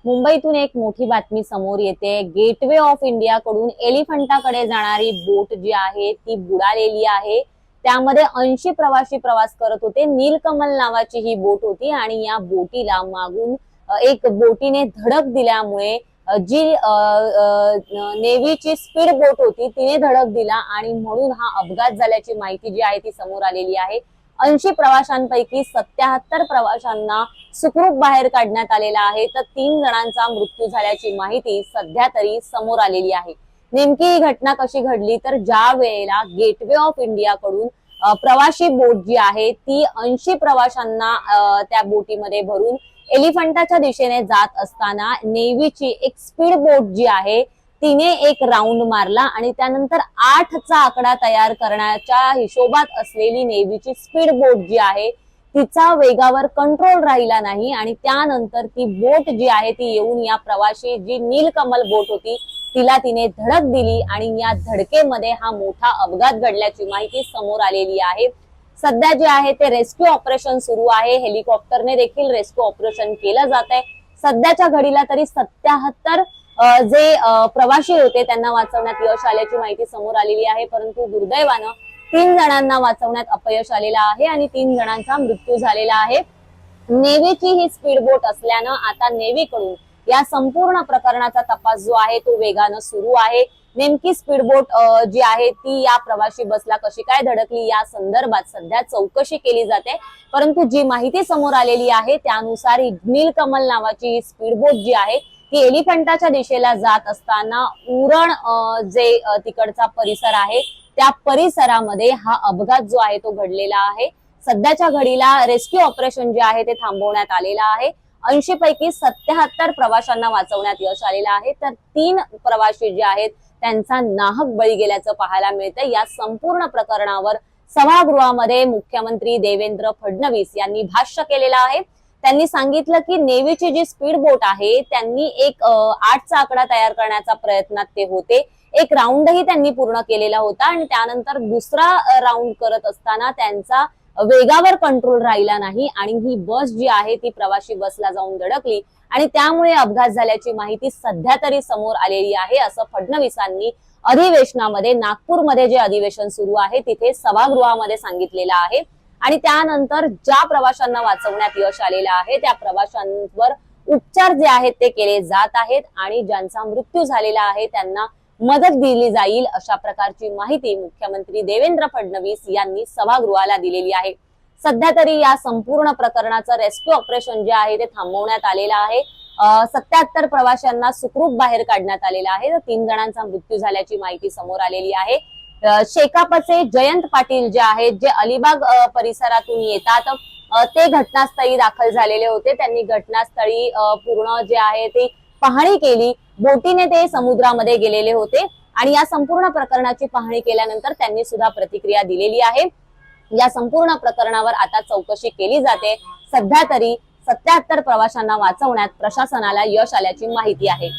मुंबईतून एक मोठी बातमी समोर येते। गेटवे ऑफ इंडिया कडून एलिफंटाकडे जाणारी बोट जी आहे ती बुडालेली आहे। त्यामध्ये 80 प्रवासी प्रवास करत होते। नीलकमल नावाची ही बोट होती आणि या बोटीला मागून एक बोटीने धडक दिल्यामुळे जी नेव्हीची स्पीड बोट होती तिने धडक दिला आणि म्हणून हा अपघात झाल्याची माहिती जी आहे ती समोर आलेली आहे। 80 प्रवाशांपैकी 77 प्रवाशांना सुखरूप बाहेर काढण्यात आलेला आहे, तर 3 जणांचा मृत्यू झाल्याची माहिती सध्या तरी समोर आलेली आहे। नेमकी ही घटना कशी घडली, तर ज्या वेळेला गेटवे ऑफ इंडिया कडून प्रवासी बोट जी आहे ती 80 प्रवाशांना त्या बोटीमध्ये भरून एलिफंटाच्या दिशेने जात असताना नेव्हीची एक स्पीड बोट जी आहे तिने एक राऊंड मारला आणि त्यानंतर 8चा आकडा तयार करण्याच्या हिशोबात असलेली नेव्हीची स्पीड बोट जी आहे तिचा वेगावर कंट्रोल राहिला नाही आणि त्यानंतर ती बोट जी आहे ती येऊन या प्रवासी जी नीलकमल बोट होती तिला तिने धडक दिली आणि या धडकेमध्ये हा मोठा अपघात घडल्याची माहिती समोर आलेली आहे। सध्या जे आहे ते रेस्क्यू ऑपरेशन सुरू आहे। हेलिकॉप्टरने देखील रेस्क्यू ऑपरेशन केलं जात आहे। सध्याच्या घडीला तरी 77 जे प्रवासी होते त्यांना वाचवण्यात यश आल्याची माहिती समोर आलेली आहे, परंतु दुर्दैवानं 3 जणांना वाचवण्यात अपयश आलेलं आहे आणि 3 जणांचा मृत्यू झालेला आहे। नेव्हीची ही स्पीड बोट असल्यानं आता नेव्हीकडून या संपूर्ण प्रकरणाचा तपास जो आहे तो वेगानं सुरू आहे। नेमकी स्पीड बोट जी आहे ती या प्रवासी बसला कशी काय धडकली या संदर्भात सध्या चौकशी केली जाते, परंतु जी माहिती समोर आलेली आहे त्यानुसार नीलकमल नावाची स्पीड बोट जी आहे ती एलिफंटाच्या दिशेला जात असताना उरण जे तिकडचा परिसर आहे त्या परिसरामध्ये हा अपघात जो आहे तो घडलेला आहे। सध्याच्या घडीला रेस्क्यू ऑपरेशन जे आहे ते थांबवण्यात आलेलं आहे। 80 पैकी 77 प्रवाशांना वाचवण्यात यश आलेलं आहे, तर 3 प्रवासी जे आहेत त्यांचा नाहक बळी गेल्याचं पाहायला मिळतंय। या संपूर्ण प्रकरणावर सभागृहामध्ये मुख्यमंत्री देवेंद्र फडणवीस यांनी भाष्य केलेलं आहे। त्यांनी सांगितलं की नेव्हीची जी स्पीड बोट आहे त्यांनी एक 8चा आकडा तयार करण्याचा प्रयत्नात ते होते। एक राऊंडही त्यांनी पूर्ण केलेला होता आणि त्यानंतर दुसरा राऊंड करत असताना त्यांचा वेगावर कंट्रोल राहिला नाही आणि ही बस जी आहे ती प्रवासी बसला जाऊन धडकली आणि त्यामुळे अपघात झाल्याची माहिती सध्या तरी समोर आलेली आहे, असं फडणवीसांनी अधिवेशनामध्ये नागपूरमध्ये जे अधिवेशन सुरू आहे तिथे सभागृहामध्ये सांगितलेलं आहे। आणि त्यानंतर ज्या प्रवाशांना वाचवण्यात यश आलेलं आहे त्या प्रवाशांवर उपचार जे आहेत ते केले जात आहेत आणि ज्यांचा मृत्यू झालेला आहे त्यांना मदत दिली जाईल अशा प्रकारची माहिती मुख्यमंत्री देवेंद्र फडणवीस यांनी सभागृहाला दिलेली आहे। सध्या तरी या संपूर्ण प्रकरणाचं रेस्क्यू ऑपरेशन जे आहे ते थांबवण्यात आलेलं आहे। 77 प्रवाशांना सुखरूप बाहेर काढण्यात आलेलं आहे, तर 3 जणांचा मृत्यू झाल्याची माहिती समोर आलेली आहे। शेकापचे जयंत पाटील जे आहेत जे अलिबाग परिसरातून येतात ते घटनास्थळी दाखल झालेले होते। त्यांनी घटनास्थळी पूर्ण जे आहे ते पाहणी केली। बोटीने ते समुद्रामध्ये गेलेले होते आणि या संपूर्ण प्रकरणाची पाहणी केल्यानंतर त्यांनी सुद्धा प्रतिक्रिया दिलेली आहे। या संपूर्ण प्रकरणावर आता चौकशी केली जाते। सध्या तरी 77 प्रवाशांना वाचवण्यात प्रशासनाला यश आल्याची माहिती आहे।